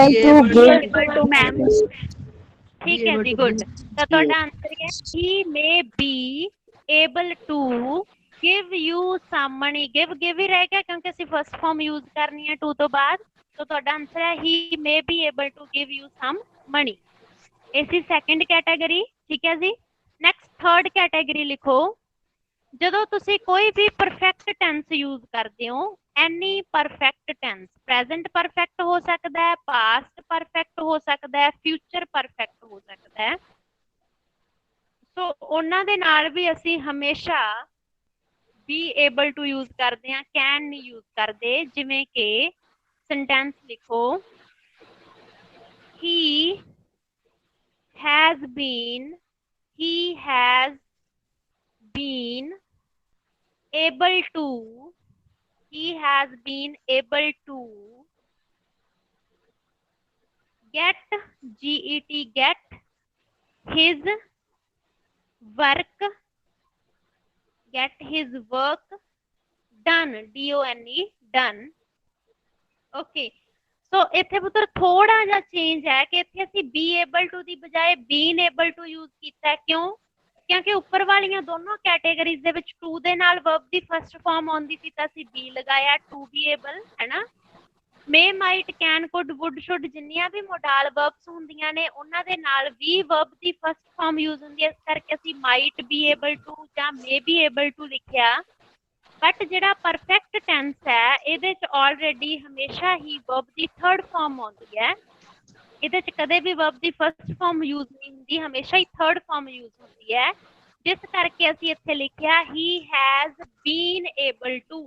able to give able to ma'am ठीक है जी good तो ਤੁਹਾਡਾ ਆਨਸਰ ਹੈ he may be able to give you some money give ਹੀ ਰਹਿ ਗਿਆ ਕਿਉਂਕਿ ਅਸੀਂ ਫਸਟ ਫਾਰਮ ਯੂਜ਼ ਕਰਨੀ ਹੈ to ਤੋਂ ਬਾਅਦ तो ਤੁਹਾਡਾ ਆਨਸਰ ਹੈ he may be able to give you some money ਇਹ ਸੀ ਸੈਕੰਡ ਕੈਟਾਗਰੀ ਠੀਕ ਹੈ ਜੀ ਨੈਕਸਟ ਥਰਡ ਕੈਟਾਗਰੀ ਲਿਖੋ ਜਦੋਂ ਤੁਸੀਂ ਕੋਈ ਵੀ ਪਰਫੈਕਟ ਟੈਂਸ ਯੂਜ਼ ਕਰਦੇ ਹੋ ਐਨੀ ਪਰਫੈਕਟ ਟੈਂਸ ਪ੍ਰੈਜ਼ੈਂਟ ਪਰਫੈਕਟ ਹੋ ਸਕਦਾ ਹੈ ਪਾਸਟ ਪਰਫੈਕਟ ਹੋ ਸਕਦਾ ਹੈ ਫਿਊਚਰ ਪਰਫੈਕਟ ਹੋ ਸਕਦਾ ਹੈ ਸੋ ਉਹਨਾਂ ਦੇ ਨਾਲ ਵੀ ਅਸੀਂ ਹਮੇਸ਼ਾ be able to use ਕਰਦੇ ਹਾਂ can ਨਹੀਂ use ਕਰਦੇ ਜਿਵੇਂ ਕਿ ਸੈਂਟੈਂਸ ਲਿਖੋ he has been able to get get his work done done okay ਸੋ ਇੱਥੇ ਪੁੱਤਰ ਥੋੜਾ ਜਿਹਾ ਚੇਂਜ ਹੈ ਕਿ ਇੱਥੇ ਅਸੀਂ be able to ਦੀ ਬਜਾਏ been able to use ਕੀਤਾ ਕਿਉਂ ਕਿਉਂਕਿ ਉੱਪਰ ਵਾਲੀਆਂ ਦੋਨੋਂ ਕੈਟਾਗਰੀਜ਼ ਦੇ ਵਿੱਚ to ਦੇ ਨਾਲ verb ਦੀ ਫਸਟ ਫਾਰਮ ਆਉਂਦੀ ਸੀ ਤਾਂ ਅਸੀਂ be ਲਗਾਇਆ to be able ਹੈ ਨਾ may might can could would should ਜਿੰਨੀਆਂ ਵੀ ਮੋਡਾਲ verbs ਹੁੰਦੀਆਂ ਨੇ ਉਹਨਾਂ ਦੇ ਨਾਲ ਵੀ verb ਦੀ ਫਸਟ ਫਾਰਮ ਯੂਜ਼ ਹੁੰਦੀ ਹੈ ਇਸ ਕਰਕੇ ਅਸੀਂ might be able to ਜਾਂ may be able to ਲਿਖਿਆ ਬਟ ਜਿਹੜਾ ਪਰਫੈਕਟ ਟੈਂਸ ਹੈ ਇਹਦੇ ਚ ਆਲਰੇਡੀ ਹਮੇਸ਼ਾ ਹੀ verb ਦੀ ਥਰਡ ਫਾਰਮ ਆਉਂਦੀ ਹੈ ਇਹਦੇ ਚ ਕਦੇ ਵੀ verb ਦੀ ਫਸਟ ਫਾਰਮ ਯੂਜ਼ ਨਹੀਂ ਹੁੰਦੀ ਹਮੇਸ਼ਾ ਹੀ ਥਰਡ ਫਾਰਮ ਯੂਜ਼ ਹੁੰਦੀ ਹੈ ਜਿਸ ਕਰਕੇ ਅਸੀਂ ਇੱਥੇ ਲਿਖਿਆ he has been able to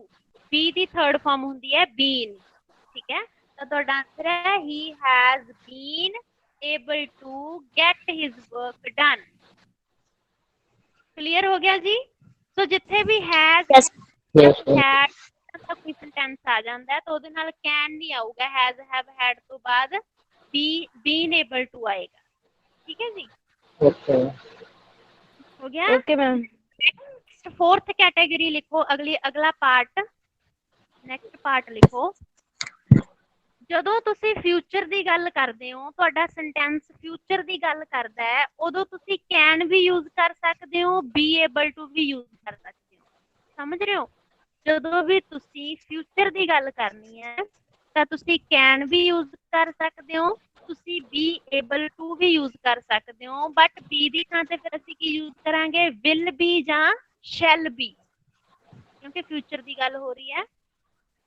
be the third farm ਹੁੰਦੀ ਹੈ been ਠੀਕ ਹੈ ਤਾਂ ਤੁਹਾਡਾ ਆਨਸਰ ਹੈ he has been able to get his work done clear ਹੋ ਗਿਆ ਜੀ ਸੋ ਜਿੱਥੇ ਵੀ has had ਦਾ ਕੋਈ ਸੈਂਟੈਂਸ ਆ ਜਾਂਦਾ ਹੈ ਤਾਂ ਉਹਦੇ ਨਾਲ can ਨਹੀਂ ਆਊਗਾ has have had ਤੋਂ ਬਾਅਦ been able to ਆਏਗਾ ਠੀਕ ਹੈ ਜੀ okay ਹੋ ਗਿਆ okay ਮੈਮ फोर्थ कैटेगरी लिखो अगला पार्ट नेक्स्ट पार्ट लिखो ਜਦੋਂ ਤੁਸੀਂ ਫਿਊਚਰ ਦੀ ਗੱਲ ਕਰਦੇ ਹੋ ਤੁਹਾਡਾ ਸੈਂਟੈਂਸ ਫਿਊਚਰ ਦੀ ਗੱਲ ਕਰਦਾ ਹੈ ਉਦੋਂ ਤੁਸੀਂ ਕੈਨ ਵੀ ਯੂਜ਼ ਕਰ ਸਕਦੇ ਹੋ ਬੀ ਏਬਲ ਟੂ ਵੀ ਯੂਜ਼ ਕਰ ਸਕਦੇ ਹੋ ਸਮਝ ਰਹੇ ਹੋ ਜਦੋਂ ਵੀ ਤੁਸੀਂ ਫਿਊਚਰ ਦੀ ਗੱਲ ਕਰਨੀ ਹੈ ਤਾਂ ਤੁਸੀਂ ਕੈਨ ਵੀ ਯੂਜ਼ ਕਰ ਸਕਦੇ ਹੋ ਤੁਸੀਂ ਬੀ ਏਬਲ ਟੂ ਵੀ ਯੂਜ਼ ਕਰ ਸਕਦੇ ਹੋ ਬਟ ਬੀ ਦੀ ਥਾਂ ਤੇ ਫਿਰ ਅਸੀਂ ਕੀ ਯੂਜ਼ ਕਰਾਂਗੇ ਵਿਲ ਬੀ ਜਾਂ ਸ਼ੈਲ ਬੀ ਕਿਉਂਕਿ ਫਿਊਚਰ ਦੀ ਗੱਲ ਹੋ ਰਹੀ ਹੈ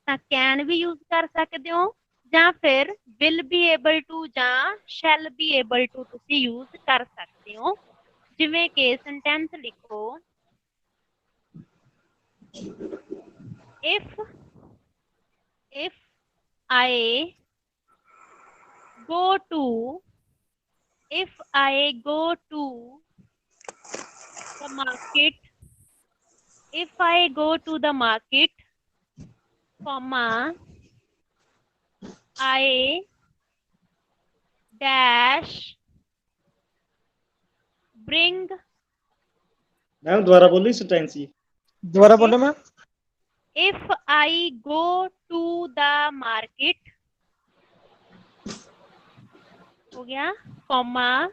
ਤਾਂ ਕੈਨ ਵੀ ਯੂਜ਼ ਕਰ ਸਕਦੇ ਹੋ ਜਾਂ ਫਿਰ will be able to ਜਾਂ shall be able to ਤੁਸੀਂ ਯੂਜ਼ ਕਰ ਸਕਦੇ ਹੋ ਜਿਵੇਂ ਕਿ ਸੈਂਟੈਂਸ ਲਿਖੋ if I go to the market comma I dash bring ma'am दोबारा बोलो सेंटेंस ये दोबारा बोलो ma'am if I go to the market हो गया comma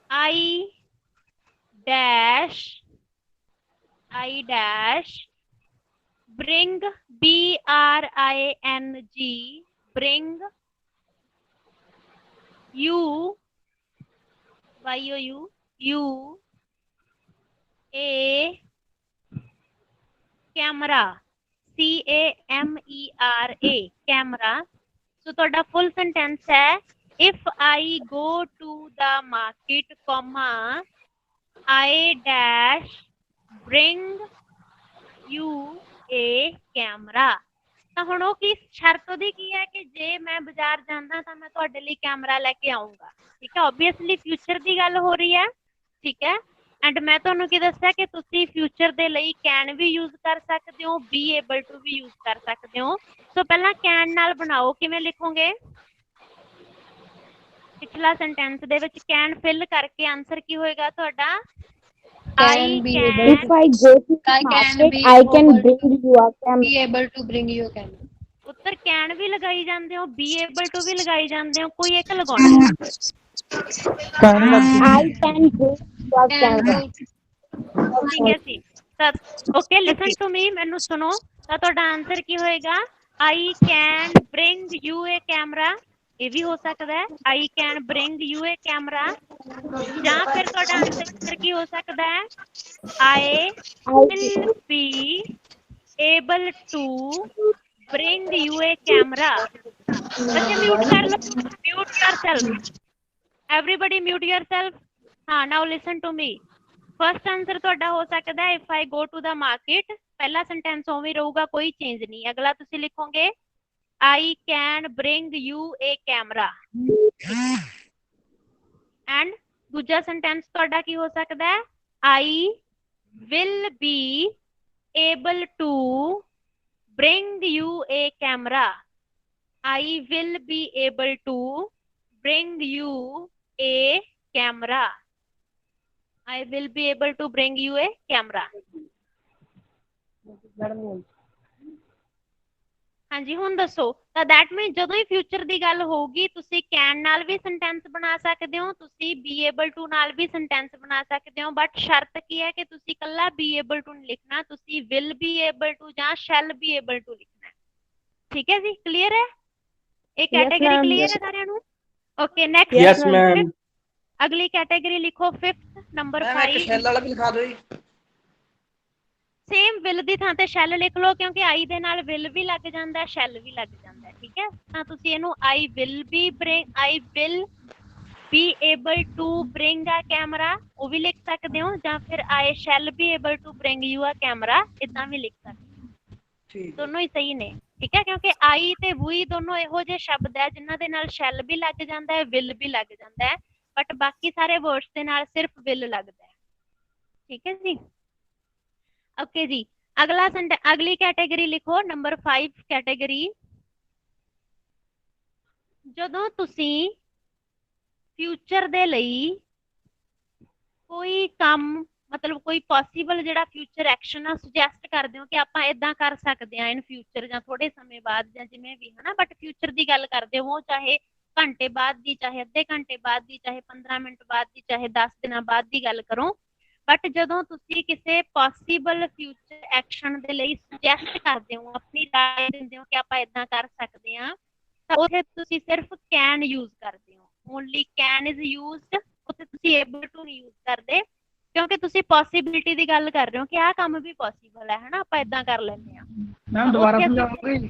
I dash bring bring you a camera CAMERA camera so ਤੁਹਾਡਾ ਫੁੱਲ sentence ਹੈ if I go to the market comma I dash bring you a camera ਤਾਂ ਹੁਣ ਉਹ ਕੀ ਸ਼ਰਤ ਉਹਦੀ ਕੀ ਹੈ ਕਿ ਜੇ ਮੈਂ ਬਾਜ਼ਾਰ ਜਾਂਦਾ ਤਾਂ ਮੈਂ ਤੁਹਾਡੇ ਲਈ ਕੈਮਰਾ ਲੈ ਕੇ ਆਉਂਗਾ ਠੀਕ ਹੈ ਆਬਵੀਅਸਲੀ ਫਿਊਚਰ ਦੀ ਗੱਲ ਹੋ ਰਹੀ ਹੈ ਠੀਕ ਹੈ ਐਂਡ ਮੈਂ ਤੁਹਾਨੂੰ ਕੀ ਦੱਸਿਆ ਕਿ ਤੁਸੀਂ ਫਿਊਚਰ ਦੇ ਲਈ ਕੈਨ ਵੀ ਯੂਜ਼ ਕਰ ਸਕਦੇ ਹੋ ਬੀ ਏਬਲ ਟੂ ਵੀ ਯੂਜ਼ ਕਰ ਸਕਦੇ ਹੋ ਸੋ ਪਹਿਲਾਂ ਕੈਨ ਨਾਲ ਬਣਾਓ ਕਿਵੇਂ ਲਿਖੋਗੇ ਪਿਛਲਾ ਸੈਂਟੈਂਸ ਦੇ ਵਿੱਚ ਕੈਨ ਫਿਲ ਕਰਕੇ ਆਨਸਰ ਕੀ ਹੋਏਗਾ ਤੁਹਾਡਾ if I go to the market I can bring you a camera be able to bring you a camera Uttar can ਵੀ ਲਗਾਈ ਜਾਂਦੇ ਹੋ, ਬੀ ਏਬਲ ਟੂ ਵੀ ਲਗਾਈ ਜਾਂਦੇ ਹੋ, ਕੋਈ ਇੱਕ ਲਗਾਉਣਾ ਹੈ। ਕਹਿਣ ਲੱਗ I can go the camera. ਠੀਕ ਹੈ ਜੀ। ਤਾਂ ਓਕੇ, ਲਿਸਨ ਟੂ ਮੀ, ਮੈਨੂੰ ਸੁਣੋ। ਤਾਂ ਤੁਹਾਡਾ ਆਨਸਰ ਕੀ ਹੋਏਗਾ? I can bring you a camera. ਇਹ ਵੀ ਹੋ ਸਕਦਾ ਹੈ, I can bring you a camera. ਜਾਂ ਫਿਰ ਤੁਹਾਡਾ ਆਨਸਰ ਕੀ ਹੋ ਸਕਦਾ ਹੈ? I will be able to bring you a camera. ਬੱਚੇ ਮਿਊਟ ਕਰ ਲਓ, mute yourself, everybody mute yourself। ਹਾਂ, now listen to me. First answer ਤੁਹਾਡਾ ਹੋ ਸਕਦਾ ਹੈ if I go to the market. ਪਹਿਲਾ ਸੈਂਟੈਂਸ ਉਵੇਂ ਰਹੂਗਾ, ਕੋਈ ਚੇਂਜ ਨਹੀਂ। ਅਗਲਾ ਤੁਸੀਂ ਲਿਖੋਗੇ I can bring you a camera. And ਦੂਜਾ ਸੈਂਟੈਂਸ ਤੁਹਾਡਾ ਕੀ ਹੋ ਸਕਦਾ ਹੈ? I will be able to bring you a camera. I will be able to bring you a camera. I will be able to bring you a camera. ਹਾਂਜੀ, ਹੁਣ ਦੱਸੋ। ਤਾਂ ਦੈਟ ਮੀਨ ਜਦੋਂ ਹੀ ਫਿਊਚਰ ਦੀ ਗੱਲ ਹੋਊਗੀ, ਤੁਸੀਂ ਕੈਨ ਨਾਲ ਵੀ ਸੈਂਟੈਂਸ ਬਣਾ ਸਕਦੇ ਹੋ, ਤੁਸੀਂ ਬੀ ਏਬਲ ਟੂ ਨਾਲ ਵੀ ਸੈਂਟੈਂਸ ਬਣਾ ਸਕਦੇ ਹੋ। ਬਟ ਸ਼ਰਤ ਕੀ ਹੈ ਕਿ ਤੁਸੀਂ ਕੱਲਾ ਬੀ ਏਬਲ ਟੂ ਨਹੀਂ ਲਿਖਣਾ, ਤੁਸੀਂ ਵਿਲ ਬੀ ਏਬਲ ਟੂ ਜਾਂ ਸ਼ੈਲ ਬੀ ਏਬਲ ਟੂ ਲਿਖਣਾ। ਠੀਕ ਹੈ ਜੀ, ਕਲੀਅਰ ਹੈ? ਇਹ ਕੈਟੇਗਰੀ ਕਲੀਅਰ ਹੈ ਸਾਰਿਆਂ ਨੂੰ? Okay, next. Yes ma'am. ਅਗਲੀ ਕੈਟੇਗਰੀ ਲਿਖੋ, 5th ਨੰਬਰ 5। ਸ਼ੈਲ ਵਾਲਾ ਵੀ ਲਿਖਾ ਦਿਓ ਜੀ। ਸੇਮ ਵਿਲ ਦੀ ਥਾਂ ਤੇ ਸ਼ੈਲ ਲਿਖ ਲਓ, ਕਿਉਂਕਿ ਆਈ ਦੇ ਨਾਲ ਵਿਲ ਵੀ ਲੱਗ ਜਾਂਦਾ, ਸ਼ੈਲ ਵੀ ਲੱਗ ਜਾਂਦਾ। ਠੀਕ ਹੈ, ਤਾਂ ਤੁਸੀਂ ਇਹਨੂੰ I will be able to bring a camera ਉਹ ਵੀ ਲਿਖ ਸਕਦੇ ਹੋ, ਜਾਂ ਫਿਰ I shall be able to bring you a camera ਇਦਾਂ ਵੀ ਲਿਖ ਸਕਦੇ ਹੋ। ਠੀਕ ਦੋਨੋਂ ਹੀ ਸਹੀ ਨੇ। ਠੀਕ ਹੈ, ਕਿਉਂਕਿ ਆਈ ਤੇ ਵੀ ਦੋਨੋਂ ਇਹੋ ਜਿਹੇ ਸ਼ਬਦ ਹੈ ਜਿਨ੍ਹਾਂ ਦੇ ਨਾਲ ਸ਼ੈਲ ਵੀ ਲੱਗ ਜਾਂਦਾ ਹੈ, ਵਿਲ ਵੀ ਲੱਗ ਜਾਂਦਾ ਹੈ, ਬਟ ਬਾਕੀ ਸਾਰੇ ਵਰਡਸ ਦੇ ਨਾਲ ਸਿਰਫ ਵਿਲ ਲੱਗਦਾ ਹੈ। ਠੀਕ ਹੈ ਜੀ, ਓਕੇ ਜੀ। ਅਗਲੀ ਕੈਟੇਗਰੀ ਲਿਖੋ, ਨੰਬਰ 5 ਕੈਟੇਗਰੀ। ਜਦੋਂ ਤੁਸੀਂ ਫਿਊਚਰ ਦੇ ਲਈ ਕੋਈ ਕੰਮ, ਮਤਲਬ ਕੋਈ ਪੋਸੀਬਲ ਜਿਹੜਾ ਫਿਊਚਰ ਐਕਸ਼ਨ ਆ ਸੁਜੈਸਟ ਕਰਦੇ ਹੋ ਕਿ ਆਪਾਂ ਇਦਾਂ ਕਰ ਸਕਦੇ ਹਾਂ ਇਨ ਫਿਊਚਰ, ਜਾਂ ਥੋੜੇ ਸਮੇਂ ਬਾਅਦ, ਜਾਂ ਜਿਵੇਂ ਵੀ, ਹਨਾ, ਬਟ ਫਿਊਚਰ ਦੀ ਗੱਲ ਕਰਦੇ ਹੋ, ਚਾਹੇ ਘੰਟੇ ਬਾਅਦ ਦੀ, ਚਾਹੇ ਅੱਧੇ ਘੰਟੇ ਬਾਅਦ ਦੀ, ਚਾਹੇ 15 ਮਿੰਟ ਬਾਅਦ ਦੀ, ਚਾਹੇ 10 ਦਿਨਾਂ ਬਾਅਦ ਦੀ ਗੱਲ ਕਰੋ। ਬਟ ਜਦੋਂ ਤੁਸੀਂ ਕਿਸੇ ਪੋਸੀਬਲ ਫਿਊਚਰ ਐਕਸ਼ਨ ਦੇ ਲਈ ਸੁਜੈਸਟ ਕਰਦੇ ਹੋ, ਆਪਣੀ ਰਾਏ ਦਿੰਦੇ ਹੋ ਕਿ ਆਪਾਂ ਇਦਾਂ ਕਰ ਸਕਦੇ ਹਾਂ, ਤਾਂ ਉੱਥੇ ਤੁਸੀਂ ਸਿਰਫ ਕੈਨ ਯੂਜ਼ ਕਰਦੇ ਹੋ। ਓਨਲੀ ਕੈਨ ਇਜ਼ ਯੂਜ਼ਡ, ਉੱਥੇ ਤੁਸੀਂ ਏਬਲ ਟੂ ਨਹੀਂ ਯੂਜ਼ ਕਰਦੇ, ਕਿਉਂਕਿ ਤੁਸੀਂ ਪੋਸੀਬਿਲਿਟੀ ਦੀ ਗੱਲ ਕਰ ਰਹੇ ਹੋ ਕਿ ਆਹ ਕੰਮ ਵੀ ਪੋਸੀਬਲ ਹੈ, ਹਨਾ, ਆਪਾਂ ਇਦਾਂ ਕਰ ਲੈਂਦੇ ਹਾਂ। ਮੈਮ ਦੁਬਾਰਾ ਸਮਝਾਓਗੇ?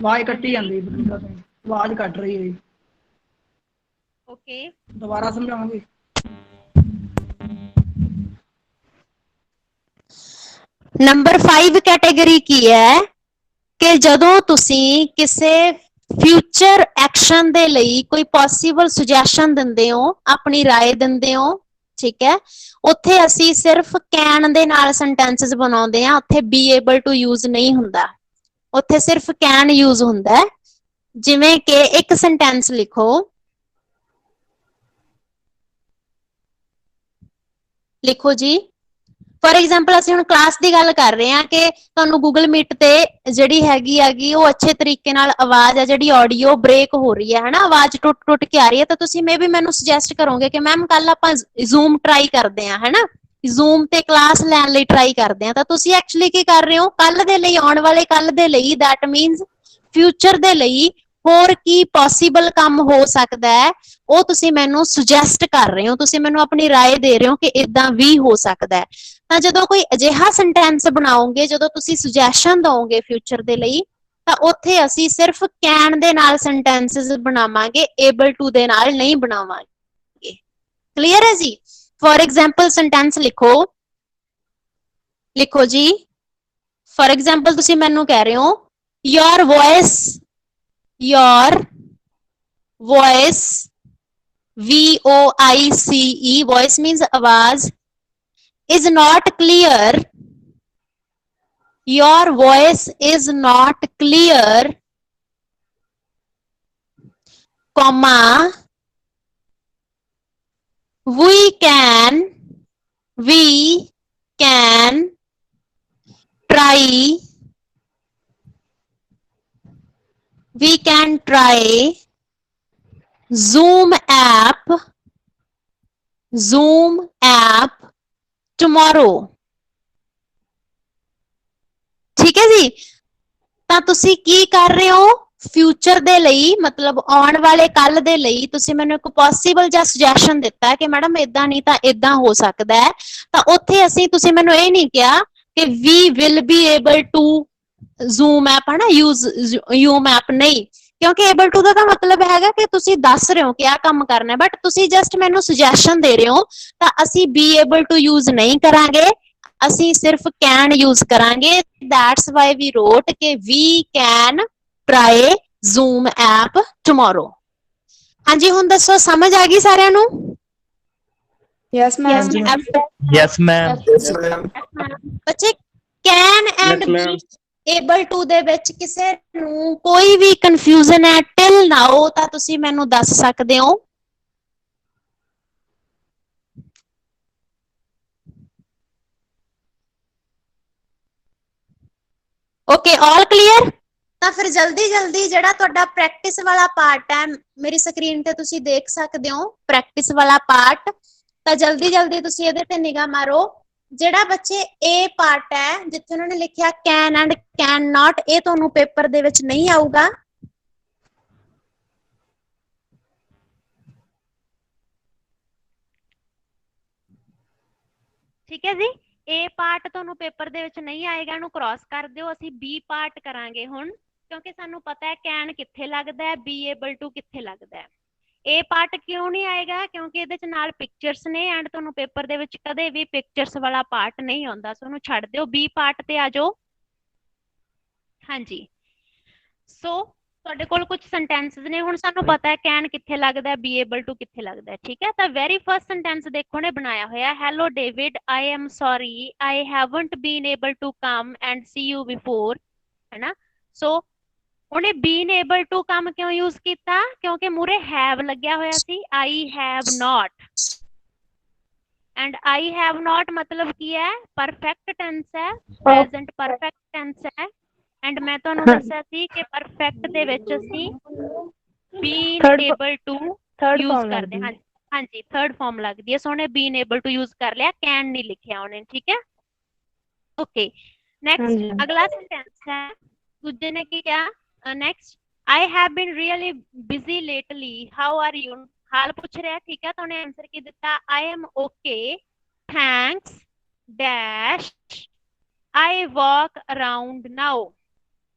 ਆਵਾਜ਼ ਕੱਟੀ ਜਾਂਦੀ ਹੈ, ਆਵਾਜ਼ ਕੱਟ ਰਹੀ ਹੈ ਜੀ। ਓਕੇ, ਦੁਬਾਰਾ ਸਮਝਾਓਗੇ? ਨੰਬਰ 5 ਕੈਟੇਗਰੀ ਕੀ ਹੈ ਕਿ ਜਦੋਂ ਤੁਸੀਂ ਕਿਸੇ ਫਿਊਚਰ ਐਕਸ਼ਨ ਦੇ ਲਈ ਕੋਈ ਪੋਸੀਬਲ ਸੁਜੈਸ਼ਨ ਦਿੰਦੇ ਹੋ, ਆਪਣੀ ਰਾਏ ਦਿੰਦੇ ਹੋ, ਠੀਕ ਹੈ, ਉੱਥੇ ਅਸੀਂ ਸਿਰਫ ਕੈਨ ਦੇ ਨਾਲ ਸੈਂਟੈਂਸਸ ਬਣਾਉਂਦੇ ਆ, ਉੱਥੇ ਬੀ ਏਬਲ ਟੂ ਯੂਜ਼ ਨਹੀਂ ਹੁੰਦਾ, ਉੱਥੇ ਸਿਰਫ ਕੈਨ ਯੂਜ਼ ਹੁੰਦਾ ਹੈ। ਜਿਵੇਂ ਕਿ ਇੱਕ ਸੈਂਟੈਂਸ ਲਿਖੋ, ਲਿਖੋ ਜੀ। ਫॉर एग्जाम्पल ਅਸੀਂ ਹੁਣ ਕਲਾਸ ਦੀ ਗੱਲ ਕਰ ਰਹੇ ਹਾਂ ਕਿ ਤੁਹਾਨੂੰ ਗੂਗਲ ਮੀਟ ਤੇ ਜਿਹੜੀ ਹੈਗੀ ਉਹ ਅੱਛੇ ਤਰੀਕੇ ਨਾਲ ਆਵਾਜ਼ ਆ ਜਿਹੜੀ ਆਡੀਓ ਬ੍ਰੇਕ ਹੋ ਰਹੀ ਹੈ, ਹਨਾ, ਆਵਾਜ਼ ਟੁੱਟ ਕੇ ਆ ਰਹੀ ਹੈ, ਤਾਂ ਤੁਸੀਂ ਮੇਬੀ ਮੈਨੂੰ ਸੁਜੈਸਟ ਕਰੋਗੇ ਕਿ ਮੈਮ ਕੱਲ ਆਪਾਂ ਜ਼ੂਮ ਟਰਾਈ ਕਰਦੇ ਹਾਂ, ਹਨਾ, ਜ਼ੂਮ ਤੇ ਕਲਾਸ ਲੈਣ ਲਈ ਟਰਾਈ ਕਰਦੇ ਹਾਂ। ਤਾਂ ਤੁਸੀਂ ਐਕਚੁਅਲੀ ਕੀ ਕਰ ਰਹੇ ਹੋ, ਕੱਲ ਦੇ ਲਈ, ਆਉਣ ਵਾਲੇ ਕੱਲ ਦੇ ਲਈ, ਦੈਟ ਮੀਨਸ ਫਿਊਚਰ ਦੇ ਲਈ ਹੋਰ ਕੀ ਪੋਸੀਬਲ ਕੰਮ ਹੋ ਸਕਦਾ ਹੈ, ਉਹ ਤੁਸੀਂ ਮੈਨੂੰ ਸੁਜੈਸਟ ਕਰ ਰਹੇ ਹੋ, ਤੁਸੀਂ ਮੈਨੂੰ ਆਪਣੀ ਰਾਏ ਦੇ ਰਹੇ ਹੋ ਕਿ ਇਦਾਂ ਵੀ ਹੋ ਸਕਦਾ ਹੈ। ਤਾਂ ਜਦੋਂ ਕੋਈ ਅਜਿਹਾ ਸੈਂਟੈਂਸ ਬਣਾਓਗੇ, ਜਦੋਂ ਤੁਸੀਂ ਸੁਜੈਸ਼ਨ ਦਿਓਗੇ ਫਿਊਚਰ ਦੇ ਲਈ, ਤਾਂ ਉੱਥੇ ਅਸੀਂ ਸਿਰਫ ਕੈਨ ਦੇ ਨਾਲ ਸੈਂਟੈਂਸਸ ਬਣਾਵਾਂਗੇ, ਏਬਲ ਟੂ ਦੇ ਨਾਲ ਨਹੀਂ ਬਣਾਵਾਂਗੇ। ਕਲੀਅਰ ਹੈ ਜੀ? ਫॉर एग्जाम्पल ਸੈਂਟੈਂਸ ਲਿਖੋ, ਲਿਖੋ ਜੀ। ਫॉर एग्जाम्पल ਤੁਸੀਂ ਮੈਨੂੰ ਕਹਿ ਰਹੇ ਹੋ your voice VOICE, voice means आवाज, is not clear, your voice is not clear, comma, we can try we can try Zoom app tomorrow। ਠੀਕ ਹੈ ਜੀ। ਤਾਂ ਤੁਸੀਂ ਕੀ ਕਰ ਰਹੇ ਹੋ ਫਿਊਚਰ ਦੇ ਲਈ, ਮਤਲਬ ਆਉਣ ਵਾਲੇ ਕੱਲ ਦੇ ਲਈ ਤੁਸੀਂ ਮੈਨੂੰ ਇੱਕ ਪੋਸੀਬਲ ਜਾਂ ਸੁਜੈਸ਼ਨ ਦਿੱਤਾ ਕਿ ਮੈਡਮ ਇਦਾਂ ਨਹੀਂ ਤਾਂ ਇਦਾਂ ਹੋ ਸਕਦਾ ਹੈ। ਤਾਂ ਉੱਥੇ ਤੁਸੀਂ ਮੈਨੂੰ ਇਹ ਨਹੀਂ ਕਿਹਾ ਕਿ we will be able to Zoom app ਹੈ ਨਾ, use Zoom app, ਨਹੀਂ, ਕਿਉਂਕਿ able to ਦਾ ਤਾਂ ਮਤਲਬ ਹੈਗਾ ਕਿ ਤੁਸੀਂ ਦੱਸ ਰਹੇ ਹੋ ਕਿ ਆਹ ਕੰਮ ਕਰਨਾ ਹੈ, ਬਟ ਤੁਸੀਂ ਜਸਟ ਮੈਨੂੰ ਸੁਜੈਸ਼ਨ ਦੇ ਰਹੇ ਹੋ। ਤਾਂ ਅਸੀਂ be able to use ਨਹੀਂ ਕਰਾਂਗੇ, ਅਸੀਂ ਸਿਰਫ can use ਕਰਾਂਗੇ। that's why we wrote ਕਿ we can try Zoom app tomorrow। ਹਾਂਜੀ, ਹੁਣ ਦੱਸੋ ਸਮਝ ਆ ਗਈ ਸਾਰਿਆਂ ਨੂੰ? Yes, ma'am. Yes, ma'am. ਬੱਚੇ can and Yes, ma'am. be able to ਦੇ ਵਿੱਚ ਕਿਸੇ ਨੂੰ ਕੋਈ ਵੀ ਕਨਫਿਊਜ਼ਨ ਹੈ till now ਤਾਂ ਤੁਸੀਂ ਮੈਨੂੰ ਦੱਸ ਸਕਦੇ ਹੋ। ਓਕੇ, ਆਲ ਕਲੀਅਰ? ਤਾਂ ਫਿਰ ਜਲਦੀ ਜਲਦੀ ਜਿਹੜਾ ਤੁਹਾਡਾ ਪ੍ਰੈਕਟਿਸ ਵਾਲਾ ਪਾਰਟ ਹੈ ਮੇਰੀ ਸਕਰੀਨ ਤੇ ਤੁਸੀਂ ਦੇਖ ਸਕਦੇ ਹੋ, ਪ੍ਰੈਕਟਿਸ ਵਾਲਾ ਪਾਰਟ। ਤਾਂ ਜਲਦੀ ਜਲਦੀ ਤੁਸੀਂ ਇਹਦੇ ਤੇ ਨਿਗਾਹ ਮਾਰੋ। ਜਿਹੜਾ ਬੱਚੇ ਇਹ ਪਾਰਟ ਹੈ ਜਿੱਥੇ ਉਹਨਾਂ ਨੇ ਲਿਖਿਆ ਕੈਨ ਐਂਡ ਕੈਨ ਨਾਟ, ਇਹ ਤੁਹਾਨੂੰ ਪੇਪਰ ਦੇ ਵਿੱਚ ਨਹੀਂ ਆਊਗਾ। ਠੀਕ ਹੈ ਜੀ, A ਪਾਰਟ ਤੁਹਾਨੂੰ ਪੇਪਰ ਦੇ ਵਿੱਚ ਨਹੀਂ ਆਏਗਾ, ਇਹਨੂੰ ਕ੍ਰਾਸ ਕਰ ਦਿਓ। ਅਸੀਂ B ਪਾਰਟ ਕਰਾਂਗੇ ਹੁਣ, ਕਿਉਂਕਿ ਸਾਨੂੰ ਪਤਾ ਹੈ ਕੈਨ ਕਿੱਥੇ ਲੱਗਦਾ ਹੈ, be able to ਕਿੱਥੇ ਲੱਗਦਾ ਹੈ। A ਪਾਰਟ ਕਿਉਂ ਨਹੀਂ ਆਏਗਾ? ਕਿਉਂਕਿ ਇਹਦੇ ਚ ਨਾਲ ਪਿਕਚਰਸ ਨੇ ਐਂਡ ਤੁਹਾਨੂੰ ਪੇਪਰ ਦੇ ਵਿੱਚ ਕਦੇ ਵੀ ਪਿਕਚਰਸ ਵਾਲਾ ਪਾਰਟ ਨਹੀਂ ਆਉਂਦਾ, ਸੋ ਉਹਨੂੰ ਛੱਡ ਦਿਓ। B ਪਾਰਟ ਤੇ ਆ ਜਾਓ। ਹਾਂਜੀ, ਸੋ ਤੁਹਾਡੇ ਕੋਲ ਕੁਝ ਸੈਂਟੈਂਸਸ ਨੇ। ਹੁਣ ਸਾਨੂੰ ਪਤਾ ਹੈ ਕੈਨ ਕਿੱਥੇ ਲੱਗਦਾ ਹੈ, be able to ਕਿੱਥੇ ਲੱਗਦਾ ਹੈ। ਠੀਕ ਹੈ, ਤਾਂ ਵੈਰੀ ਫਸਟ ਸੈਂਟੈਂਸ ਦੇਖੋ ਨੇ ਬਣਾਇਆ ਹੋਇਆ, hello David, I am sorry I haven't been able to come and see you before, ਹੈ ਨਾ। ਸੋ ਉਹਨੇ been able to come ਕਿਉਂ ਯੂਜ਼ ਕੀਤਾ? ਕਿਉਂਕਿ ਮੂਰੇ have ਲੱਗਿਆ ਹੋਇਆ ਸੀ। I have not, and I have not ਮਤਲਬ ਕੀ ਹੈ? ਪਰਫੈਕਟ ਟੈਂਸ ਹੈ, ਪ੍ਰੈਜ਼ੈਂਟ ਪਰਫੈਕਟ ਟੈਂਸ ਹੈ। ਐਂਡ ਮੈਂ ਤੁਹਾਨੂੰ ਦੱਸਿਆ ਸੀ ਕਿ ਪਰਫੈਕਟ ਦੇ ਵਿੱਚ ਅਸੀਂ been able to ਯੂਜ਼ ਕਰਦੇ ਹਾਂ। ਹਾਂਜੀ, ਥਰਡ ਫਾਰਮ ਲੱਗਦੀ ਹੈ। ਸੋ ਉਹਨੇ been able to ਯੂਜ਼ ਕਰ ਲਿਆ, can ਨਹੀਂ ਲਿਖਿਆ ਉਹਨੇ। ਠੀਕ ਹੈ, ਓਕੇ। ਨੈਕਸਟ ਅਗਲਾ ਸੈਂਟੈਂਸ ਹੈ, ਦੂਜੇ ਨੇ ਕੀ ਕਿਹਾ? Next, I have been really busy lately, how are you? ਹਾਲ ਪੁੱਛ ਰਿਹਾ, ਠੀਕ ਹੈ, ਤਾਂ ਉਹਨੇ ਆਨਸਰ ਕੀ ਦਿੱਤਾ? I am okay, thanks, dash, I walk around now।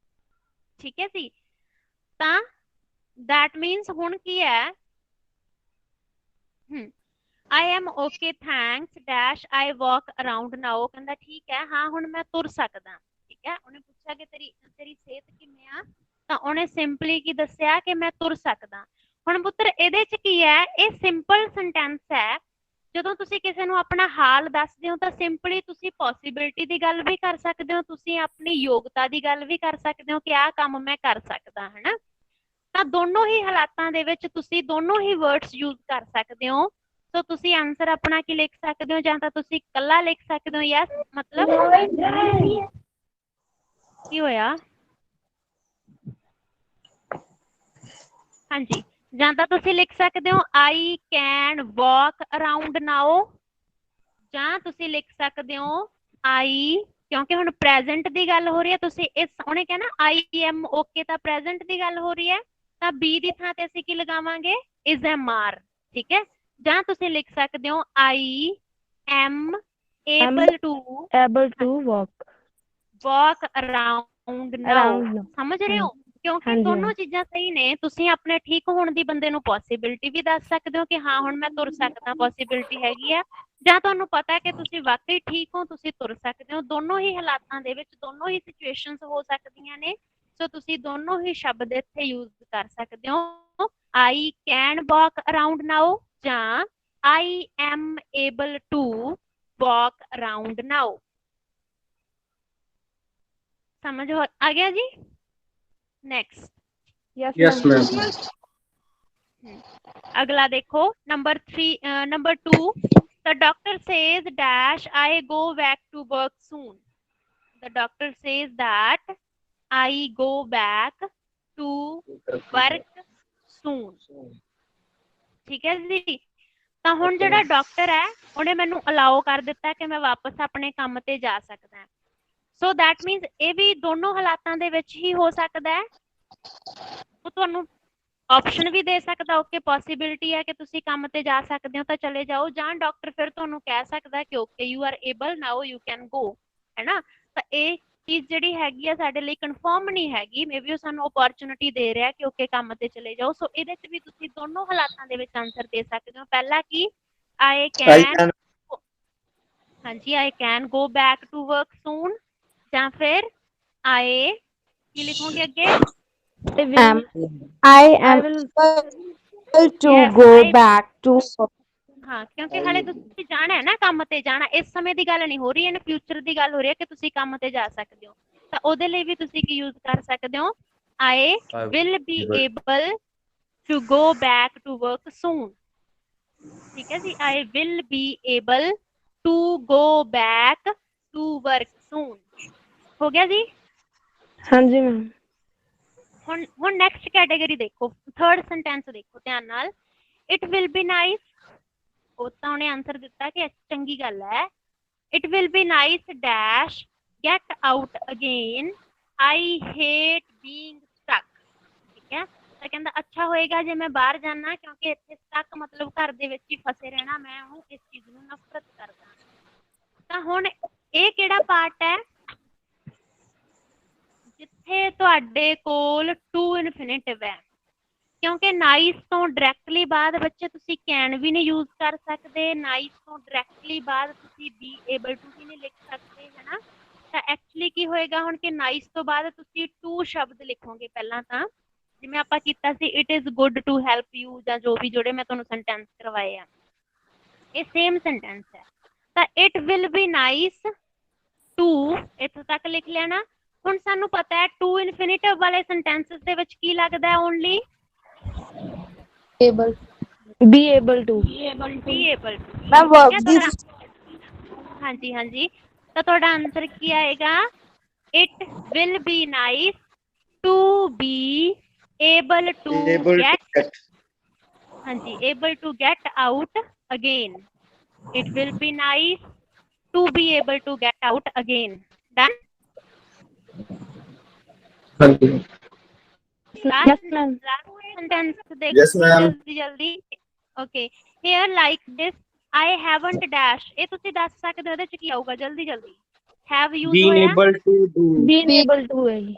ਠੀਕ ਹੈ ਜੀ, ਤਾਂ that means ਹੁਣ ਕੀ ਹੈ? I am okay, thanks, dash, I walk around now। ਕਹਿੰਦਾ ਠੀਕ ਹੈ, ਹਾਂ ਹੁਣ ਮੈਂ ਤੁਰ ਸਕਦਾ। ਠੀਕ ਹੈ, ਉਹਨੇ ਪੁੱਛਿਆ ਕਿ ਤੇਰੀ ਸਿਹਤ ਕਿਵੇਂ ਆ, ਤਾਂ ਉਹਨੇ ਸਿੰਪਲੀ ਕੀ ਦੱਸਿਆ ਕਿ ਮੈਂ ਤੁਰ ਸਕਦਾ। ਹੁਣ ਪੁੱਤਰ ਇਹਦੇ ਚ ਕੀ ਹੈ? ਇਹ ਸਿੰਪਲ ਸੈਂਟੈਂਸ ਹੈ। ਜਦੋਂ ਤੁਸੀਂ ਕਿਸੇ ਨੂੰ ਆਪਣਾ ਹਾਲ ਦੱਸਦੇ ਹੋ ਤਾਂ ਸਿੰਪਲੀ ਤੁਸੀਂ ਪੋਸੀਬਿਲਿਟੀ ਦੀ ਗੱਲ ਵੀ ਕਰ ਸਕਦੇ ਹੋ, ਤੁਸੀਂ ਆਪਣੀ ਯੋਗਤਾ ਦੀ ਗੱਲ ਵੀ ਕਰ ਸਕਦੇ ਹੋ ਕਿ ਆਹ ਕੰਮ ਮੈਂ ਕਰ ਸਕਦਾ, ਹੈ ਨਾ। ਤਾਂ ਦੋਨੋਂ ਹੀ ਹਾਲਾਤਾਂ ਦੇ ਵਿੱਚ ਤੁਸੀਂ ਦੋਨੋਂ ਹੀ ਵਰਡਸ ਯੂਜ਼ ਕਰ ਸਕਦੇ ਹੋ। ਸੋ ਤੁਸੀਂ ਆਨਸਰ ਆਪਣਾ ਕੀ ਲਿਖ ਸਕਦੇ ਹੋ? ਜਾਂ ਤਾਂ ਤੁਸੀਂ ਇਕੱਲਾ ਲਿਖ ਸਕਦੇ ਹੋ ਯੈਸ, ਮਤਲਬ ਕੀ ਹੋਇਆ? ਹਾਂਜੀ, ਜਾਂ ਤਾਂ ਤੁਸੀਂ ਲਿਖ ਸਕਦੇ ਹੋ I can walk around now, ਜਾਂ ਤੁਸੀਂ ਲਿਖ ਸਕਦੇ ਹੋ I, ਕਿਉਂਕਿ ਹੁਣ ਪ੍ਰੈਜ਼ੈਂਟ ਦੀ ਗੱਲ ਹੋ ਰਹੀ ਹੈ, ਤੁਸੀਂ ਇਸ ਉਹਨੇ ਕਿਹਾ ਨਾ I am okay, ਤਾਂ ਪ੍ਰੈਜ਼ੈਂਟ ਦੀ ਗੱਲ ਹੋ ਰਹੀ ਹੈ, ਤਾਂ B ਦੀ ਥਾਂ ਤੇ ਅਸੀਂ ਕੀ ਲਗਾਵਾਂਗੇ? is am are। ਠੀਕ ਹੈ, ਜਾਂ ਤੁਸੀਂ ਲਿਖ ਸਕਦੇ ਹੋ I am able to walk around now। ਸਮਝ ਰਹੇ ਹੋ? ਕਿਉਂਕਿ ਦੋਨੋਂ ਚੀਜ਼ਾਂ ਸਹੀ ਨੇ। ਤੁਸੀਂ ਆਪਣੇ ਠੀਕ ਹੋਣ ਦੀ ਬੰਦੇ ਨੂੰ ਪੋਸੀਬਿਲਿਟੀ ਵੀ ਦੱਸ ਸਕਦੇ ਹੋ ਕਿ ਹਾਂ ਹੁਣ ਮੈਂ ਤੁਰ ਸਕਦਾ, ਪੋਸੀਬਿਲਿਟੀ ਹੈਗੀ ਆ, ਜਾਂ ਤੁਹਾਨੂੰ ਪਤਾ ਹੈ ਕਿ ਤੁਸੀਂ ਵਾਕਈ ਠੀਕ ਹੋ, ਤੁਸੀਂ ਤੁਰ ਸਕਦੇ ਹੋ। ਦੋਨੋਂ ਹੀ ਹਾਲਾਤਾਂ ਦੇ ਵਿੱਚ ਦੋਨੋਂ ਹੀ ਸਿਚੁਏਸ਼ਨਸ ਹੋ ਸਕਦੀਆਂ ਨੇ। ਸੋ ਤੁਸੀਂ ਦੋਨੋਂ ਹੀ ਸ਼ਬਦ ਇੱਥੇ ਯੂਜ਼ ਕਰ ਸਕਦੇ ਹੋ, I can walk around now ਜਾਂ I am able to walk around now। ਸਮਝ ਆ ਗਿਆ ਜੀ? Next, Yes, ma'am. ਅਗਲਾ ਦੇਖੋ, number 2, the doctor says dash I go back to work soon। The doctor says that I go back to work soon। ਠੀਕ ਹੈ ਜੀ। ਤਾਂ ਹੁਣ ਜਿਹੜਾ ਡਾਕਟਰ ਹੈ ਉਹਨੇ ਮੈਨੂੰ ਅਲਾਓ ਕਰ ਦਿੱਤਾ ਕਿ ਮੈਂ ਵਾਪਸ ਆਪਣੇ ਕੰਮ ਤੇ ਜਾ ਸਕਦਾ। ਸੋ ਦੈਟ ਮੀਨਸ ਇਹ ਵੀ ਦੋਨੋਂ ਹਾਲਾਤਾਂ ਦੇ ਵਿੱਚ ਹੀ ਹੋ ਸਕਦਾ ਹੈ। ਉਹ ਤੁਹਾਨੂੰ ਆਪਸ਼ਨ ਵੀ ਦੇ ਸਕਦਾ, ਓਕੇ ਪੋਸੀਬਿਲਿਟੀ ਹੈ ਕਿ ਤੁਸੀਂ ਕੰਮ ਤੇ ਜਾ ਸਕਦੇ ਹੋ ਤਾਂ ਚਲੇ ਜਾਓ, ਜਾਂ ਡਾਕਟਰ ਫਿਰ ਤੁਹਾਨੂੰ ਕਹਿ ਸਕਦਾ ਕਿ okay you are able now you can go, ਹੈ ਨਾ। ਤਾਂ ਇਹ ਚੀਜ਼ ਜਿਹੜੀ ਹੈਗੀ ਆ ਸਾਡੇ ਲਈ ਕਨਫਰਮ ਨਹੀਂ ਹੈਗੀ, ਮੇਬੀ ਉਹ ਸਾਨੂੰ ਓਪੋਰਚੁਨਿਟੀ ਦੇ ਰਿਹਾ ਕਿ ਓਕੇ ਕੰਮ ਤੇ ਚਲੇ ਜਾਓ। ਸੋ ਇਹਦੇ 'ਚ ਵੀ ਤੁਸੀਂ ਦੋਨੋਂ ਹਾਲਾਤਾਂ ਦੇ ਵਿੱਚ ਆਨਸਰ ਦੇ ਸਕਦੇ ਹੋ। ਪਹਿਲਾ ਕੀ ਆਈ ਕੈਨ, ਹਾਂਜੀ I can go back to work soon, ਜਾਂ ਫਿਰ ਆਈ ਕੀ ਲਿਖੋਗੇ ਅੱਗੇ? I am able to Yes, go I- back to ਹਾਂ, ਕਿਉਂਕਿ ਹਾਲੇ ਤੁਸੀਂ ਜਾਣਾ ਹੈ ਨਾ, ਕੰਮ ਤੇ ਜਾਣਾ। ਇਸ ਸਮੇਂ ਦੀ ਗੱਲ ਨਹੀਂ ਹੋ ਰਹੀ, ਇਹਨ ਫਿਊਚਰ ਦੀ ਗੱਲ ਹੋ ਰਹੀ ਹੈ ਕਿ ਤੁਸੀਂ ਕੰਮ ਤੇ ਜਾ ਸਕਦੇ ਹੋ। ਤਾਂ ਉਹਦੇ ਲਈ ਵੀ ਤੁਸੀਂ ਕੀ ਯੂਜ਼ ਕਰ ਸਕਦੇ ਹੋ? I will be able to go back to work soon। ਠੀਕ ਹੈ ਜੀ, I will be able to go back to work soon। ਹੋ ਗਿਆ ਜੀ। ਹਾਂਜੀ ਮੈਮ। ਹੁਣ ਨੈਕਸਟ ਕੈਟੇਗਰੀ ਦੇਖੋ, ਥਰਡ ਸੈਂਟੈਂਸ ਦੇਖੋ ਧਿਆਨ ਨਾਲ। ਇਟ ਵਿਲ ਬੀ ਨਾਈਸ, ਉਹ ਤਾਂ ਉਹਨੇ ਆਨਸਰ ਦਿੱਤਾ ਕਿ ਚੰਗੀ ਗੱਲ ਹੈ। It will be nice dash get out again, I hate being stuck. ਠੀਕ ਹੈ, ਤਾਂ ਕਹਿੰਦਾ ਅੱਛਾ ਹੋਏਗਾ ਜੇ ਮੈਂ ਬਾਹਰ ਜਾਣਾ, ਕਿਉਂਕਿ ਇੱਥੇ ਸਟਕ ਮਤਲਬ ਘਰ ਦੇ ਵਿੱਚ ਹੀ ਫਸੇ ਰਹਿਣਾ, ਮੈਂ ਉਹ ਇਸ ਚੀਜ਼ ਨੂੰ ਨਫ਼ਰਤ ਕਰਦਾ। ਤਾਂ ਹੁਣ ਇਹ ਕਿਹੜਾ ਪਾਰਟ ਹੈ ਜਿੱਥੇ ਤੁਹਾਡੇ ਕੋਲ ਟੂ ਇਨਫਿਨਿਟਿਵ ਹੈ? ਕਿਉਂਕਿ ਨਾਈਸ ਤੋਂ ਡਾਇਰੈਕਟਲੀ ਬਾਅਦ ਬੱਚੇ ਤੁਸੀਂ ਕੈਨ ਵੀ ਨਹੀਂ ਯੂਜ਼ ਕਰ ਸਕਦੇ, ਨਾਈਸ ਤੋਂ ਡਾਇਰੈਕਟਲੀ ਬਾਅਦ ਤੁਸੀਂ ਬੀ ਏਬਲ ਟੂ ਵੀ ਨਹੀਂ ਲਿਖ ਸਕਦੇ, ਹੈ ਨਾ। ਤਾਂ ਐਕਚੁਅਲੀ ਕੀ ਹੋਏਗਾ ਹੁਣ ਕਿ ਨਾਈਸ ਤੋਂ ਬਾਅਦ ਤੁਸੀਂ ਟੂ ਸ਼ਬਦ ਲਿਖੋਗੇ ਪਹਿਲਾਂ ਤਾਂ, ਜਿਵੇਂ ਆਪਾਂ ਕੀਤਾ ਸੀ it is good to help you, ਜਾਂ ਜੋ ਵੀ ਜਿਹੜੇ ਮੈਂ ਤੁਹਾਨੂੰ ਸੈਂਟੈਂਸ ਕਰਵਾਏ ਆ, ਇਹ ਸੇਮ ਸੈਂਟੈਂਸ ਹੈ। ਤਾਂ it will be nice to, ਇੱਥੋਂ ਤੱਕ ਲਿਖ ਲਿਆ ਨਾ। ਹੁਣ ਸਾਨੂੰ ਪਤਾ ਹੈ ਟੂ ਇਨਫਿਨਿਟਿਵ ਵਾਲੇ ਸੈਂਟੈਂਸਸ ਦੇ ਵਿੱਚ ਕੀ ਲੱਗਦਾ ਹੈ? Only able be able to be able to। ਮੈਂ ਵਰਕ ਠੀਕ ਦੀ ਹੈ ਹਾਂਜੀ ਹਾਂਜੀ, ਤਾਂ ਤੁਹਾਡਾ ਆਨਸਰ ਕੀ ਆਏਗਾ? It will be nice to be able to get, ਹਾਂਜੀ able to get out again. It will be nice to be able to get out again. Done. yes ma'am last sentence Yes, ma'am. ਜਲਦੀ। okay, here like this I haven't dash, ਇਹ ਤੁਸੀਂ ਦੱਸ ਸਕਦੇ ਹੋ ਇਹਦੇ ਚ ਕੀ ਆਊਗਾ? ਜਲਦੀ have use Being ਹੋਇਆ? able to do. being able to ਹੈ ਜੀ।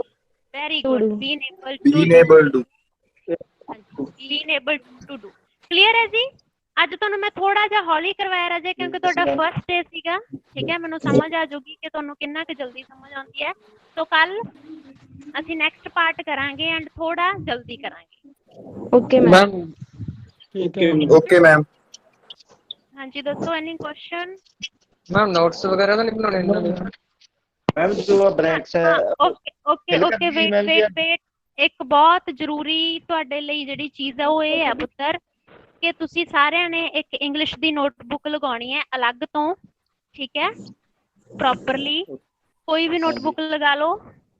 very to good, do। being able Being to able to. being able to do। clear ਹੈ ਜੀ। ਅੱਜ ਤੁਹਾਨੂੰ ਮੈਂ ਥੋੜਾ ਜਿਹਾ ਹੌਲੀ ਕਰਵਾਇਆ ਰਾਜੇ, ਕਿਉਂਕਿ ਤੁਹਾਡਾ ਫਰਸਟ ਡੇ ਸੀਗਾ। ਠੀਕ ਹੈ, ਮੈਨੂੰ ਸਮਝ ਆ ਜਾਊਗੀ ਕਿ ਤੁਹਾਨੂੰ ਕਿੰਨਾ ਕੁ ਜਲਦੀ ਸਮਝ ਆਉਂਦੀ ਹੈ। ਸੋ ਕੱਲ ਅਸੀਂ ਨੈਕਸਟ ਪਾਰਟ ਕਰਾਂਗੇ ਐਂਡ ਥੋੜਾ ਜਲਦੀ ਕਰਾਂਗੇ। Okay ma'am. Okay, ma'am. ਹਾਂਜੀ ਦੱਸੋ, ਐਨੀ ਕੁਐਸਚਨ? मैम नोट्स वगैरह तो नहीं बनाने इन्होंने? मैम जो ब्लैंक्स है okay okay okay, wait wait wait, ਇੱਕ ਬਹੁਤ ਜ਼ਰੂਰੀ ਤੁਹਾਡੇ ਲਈ ਜਿਹੜੀ ਚੀਜ਼ ਹੈ ਉਹ ਇਹ ਹੈ ਪੁੱਤਰ, ਕਿ ਤੁਸੀਂ ਸਾਰਿਆਂ ਨੇ ਇੱਕ ਇੰਗਲਿਸ਼ ਦੀ ਨੋਟਬੁੱਕ ਲਗਾਉਣੀ ਹੈ ਅਲੱਗ ਤੋਂ। ਠੀਕ ਹੈ, ਪ੍ਰੋਪਰਲੀ ਕੋਈ ਵੀ ਨੋਟਬੁੱਕ ਲਗਾ ਲਓ,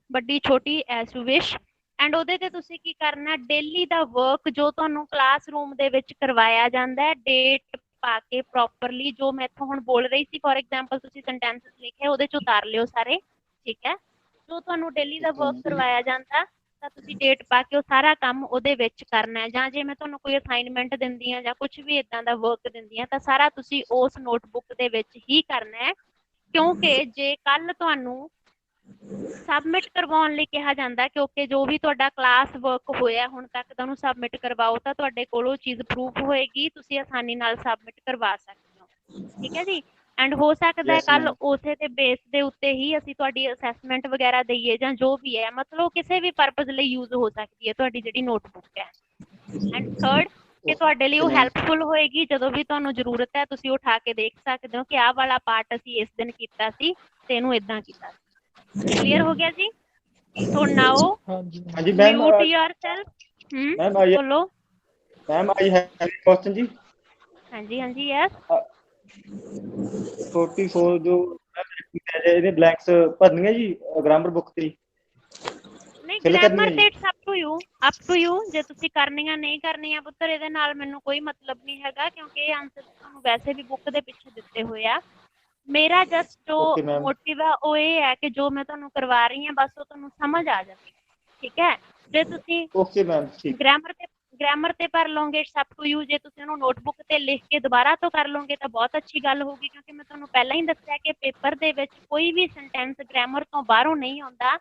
ਵੱਡੀ ਛੋਟੀ ਐਸ ਯੂ ਵਿਸ਼। ਐਂਡ ਉਹਦੇ ਤੇ ਤੁਸੀਂ ਕੀ ਕਰਨਾ, ਡੇਲੀ ਦਾ ਵਰਕ ਜੋ ਤੁਹਾਨੂੰ ਕਲਾਸਰੂਮ ਦੇ ਵਿੱਚ ਕਰਵਾਇਆ ਜਾਂਦਾ ਹੈ, ਡੇਟ ਪਾ ਕੇ ਪ੍ਰੋਪਰਲੀ, ਜੋ ਮੈਂ ਇੱਥੋਂ ਹੁਣ ਬੋਲ ਰਹੀ ਸੀ ਫੋਰ ਐਗਜ਼ਾਮਪਲ ਤੁਸੀਂ ਸੈਂਟੈਂਸਸ ਲਿਖੇ ਉਹਦੇ ਚ ਉਤਾਰ ਲਿਓ ਸਾਰੇ। ਠੀਕ ਹੈ, ਜੋ ਤੁਹਾਨੂੰ ਡੇਲੀ ਦਾ ਵਰਕ ਕਰਵਾਇਆ ਜਾਂਦਾ ਤਾਂ ਤੁਸੀਂ ਡੇਟ ਪਾ ਕੇ ਉਹ ਸਾਰਾ ਕੰਮ ਉਹਦੇ ਵਿੱਚ ਕਰਨਾ ਹੈ। ਜਾਂ ਜੇ ਮੈਂ ਤੁਹਾਨੂੰ ਕੋਈ ਅਸਾਈਨਮੈਂਟ ਦਿੰਦੀ ਹਾਂ ਜਾਂ ਕੁਝ ਵੀ ਇਦਾਂ ਦਾ ਵਰਕ ਦਿੰਦੀ ਹਾਂ ਤਾਂ ਸਾਰਾ ਤੁਸੀਂ ਉਸ ਨੋਟਬੁੱਕ ਦੇ ਵਿੱਚ ਹੀ ਕਰਨਾ ਹੈ। ਕਿਉਂਕਿ ਜੇ ਕੱਲ ਤੁਹਾਨੂੰ ਸਬਮਿਟ ਕਰਵਾਉਣ ਲਈ ਕਿਹਾ ਜਾਂਦਾ ਕਿ ਓਕੇ ਜੋ ਵੀ ਤੁਹਾਡਾ ਕਲਾਸ ਵਰਕ ਹੋਇਆ ਹੁਣ ਤੱਕ ਤਾਂ ਉਹਨੂੰ ਸਬਮਿਟ ਕਰਵਾਓ, ਤਾਂ ਤੁਹਾਡੇ ਕੋਲ ਉਹ ਚੀਜ਼ ਪ੍ਰੂਫ ਹੋਏਗੀ, ਤੁਸੀਂ ਆਸਾਨੀ ਨਾਲ ਸਬਮਿਟ ਕਰਵਾ ਸਕਦੇ ਹੋ। ਠੀਕ ਹੈ ਜੀ। ਐਂਡ ਹੋ ਸਕਦਾ ਹੈ ਕੱਲ ਉਸੇ ਦੇ ਬੇਸ ਦੇ ਉੱਤੇ ਹੀ ਅਸੀਂ ਤੁਹਾਡੀ ਅਸੈਸਮੈਂਟ ਵਗੈਰਾ ਦਈਏ, ਜਾਂ ਜੋ ਵੀ ਹੈ, ਮਤਲਬ ਕਿਸੇ ਵੀ ਪਰਪਸ ਲਈ ਯੂਜ਼ ਹੋ ਸਕਦੀ ਹੈ ਤੁਹਾਡੀ ਜਿਹੜੀ ਨੋਟਬੁੱਕ ਹੈ। ਐਂਡ ਥਰਡ, ਕਿ ਤੁਹਾਡੇ ਲਈ ਉਹ ਹੈਲਪਫੁਲ ਹੋਏਗੀ, ਜਦੋਂ ਵੀ ਤੁਹਾਨੂੰ ਜ਼ਰੂਰਤ ਹੈ ਤੁਸੀਂ ਉਠਾ ਕੇ ਦੇਖ ਸਕਦੇ ਹੋ ਕਿ ਆਹ ਵਾਲਾ ਪਾਰਟ ਅਸੀਂ ਇਸ ਦਿਨ ਕੀਤਾ ਸੀ ਤੇ ਇਹਨੂੰ ਇਦਾਂ ਕੀਤਾ ਸੀ। ਕਲੀਅਰ ਹੋ ਗਿਆ ਜੀ। ਸੋ ਨਾਓ हाँ जी मैम। Mute yourself. मैम बोलो। मैम आई हैव क्वेश्चन जी। हाँ जी हाँ जी, यस। 44 जो ਇਹਦੇ ਬਲੈਂਕਸ ਭਰਨੀਆਂ ਜੀ ਗ੍ਰਾਮਰ ਬੁੱਕ ਤੇ नहीं, fill करनी ग्रामर है ਤੇ जी। ਸਭ ਟੂ ਯੂ ਜੇ ਤੁਸੀਂ ਕਰਨੀਆਂ ਨਹੀਂ ਕਰਨੀਆਂ ਪੁੱਤਰ ਇਹਦੇ ਨਾਲ ਮੈਨੂੰ ਕੋਈ ਮਤਲਬ ਨਹੀਂ ਹੈਗਾ, ਕਿਉਂਕਿ ਇਹ ਆਨਸਰ ਤੁਹਾਨੂੰ ਵੈਸੇ ਵੀ ਬੁੱਕ ਦੇ ਪਿੱਛੇ ਦਿੱਤੇ ਹੋਏ ਆ। ਮੇਰਾ ਜਸਟ ਜੋ Okay, ma'am. ਮੋਟਿਵ ਆ ਉਹ ਇਹ ਹੈ ਕਿ ਜੋ ਮੈਂ ਤੁਹਾਨੂੰ ਕਰਵਾ ਰਹੀ ਹਾਂ ਬਸ ਉਹ ਤੁਹਾਨੂੰ ਸਮਝ ਆ ਜਾਵੇ, ਠੀਕ ਹੈ। ਜੇ ਤੁਸੀਂ ਓਕੇ ਮੈਮ, ਠੀਕ। ਗ੍ਰਾਮਰ ਤੇ ਕਰ ਲਓਗੇ ਇਟਸ ਅਪ ਟੂ ਯੂ, ਜੇ ਤੁਸੀਂ ਉਹਨੂੰ ਨੋਟਬੁੱਕ ਤੇ ਲਿਖ ਕੇ ਦੁਬਾਰਾ ਤੋਂ ਕਰ ਲਓਗੇ ਤਾਂ ਬਹੁਤ ਅੱਛੀ ਗੱਲ ਹੋਊਗੀ, ਕਿਉਂਕਿ ਮੈਂ ਤੁਹਾਨੂੰ ਪਹਿਲਾਂ ਹੀ ਦੱਸਿਆ ਕਿ ਪੇਪਰ ਦੇ ਵਿੱਚ ਕੋਈ ਵੀ ਸੈਂਟੈਂਸ ਗ੍ਰਾਮਰ ਤੋਂ ਬਾਹਰੋਂ ਨਹੀਂ ਆਉਂਦਾ,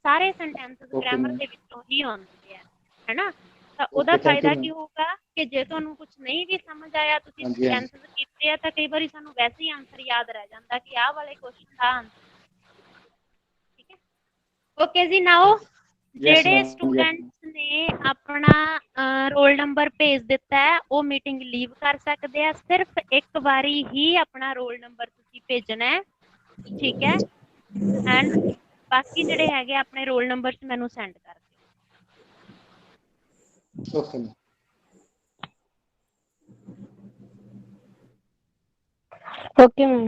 ਸਾਰੇ ਸੈਂਟੈਂਸਸ Okay, ਗ੍ਰਾਮਰ ma'am. ਦੇ ਵਿੱਚੋਂ ਹੀ ਆਉਂਦੇ ਆ, ਹੈਨਾ। ਤਾਂ ਉਹਦਾ Okay, thank you, ਫਾਇਦਾ ma'am. ਕੀ ਹੋਊਗਾ ਕਿ ਜੇ ਤੁਹਾਨੂੰ ਕੁਝ ਨਹੀਂ ਵੀ ਸਮਝ ਆਇਆ, ਤੁਸੀਂ ਹਾਂਜੀ, ਹਾਂਜੀ। ਸੈਂਟੈਂਸਸ ਕੀਤੇ ਆ ਤਾਂ ਕਈ ਵਾਰੀ ਸਾਨੂੰ ਵੈਸੇ ਹੀ ਆਨਸਰ ਯਾਦ ਰਹਿ ਜਾਂਦਾ ਕਿ ਆਹ ਵਾਲੇ ਕੁਐਸਚਨ ਦਾ ਆਨਸਰ, ਠੀਕ ਹੈ। ਓਕੇ ਜੀ, ਨਾਓ ਜਿਹੜੇ ma'am, yes, ਸਟੂਡੈਂਟਸ ਨੇ ਆਪਣਾ ਰੋਲ ਨੰਬਰ ਭੇਜ ਦਿੱਤਾ ਹੈ ਉਹ ਮੀਟਿੰਗ ਲੀਵ ਕਰ ਸਕਦੇ ਆ, ਸਿਰਫ ਇੱਕ ਵਾਰੀ ਹੀ ਆਪਣਾ ਰੋਲ ਨੰਬਰ ਤੁਸੀਂ ਭੇਜਣਾ ਹੈ, ਠੀਕ ਹੈ। ਐਂਡ ਬਾਕੀ ਜਿਹੜੇ ਹੈਗੇ ਆਪਣੇ ਰੋਲ ਨੰਬਰਸ ਮੈਨੂੰ ਸੈਂਡ ਕਰ ਦਿਓ। Okay ma'am. Okay, ma'am.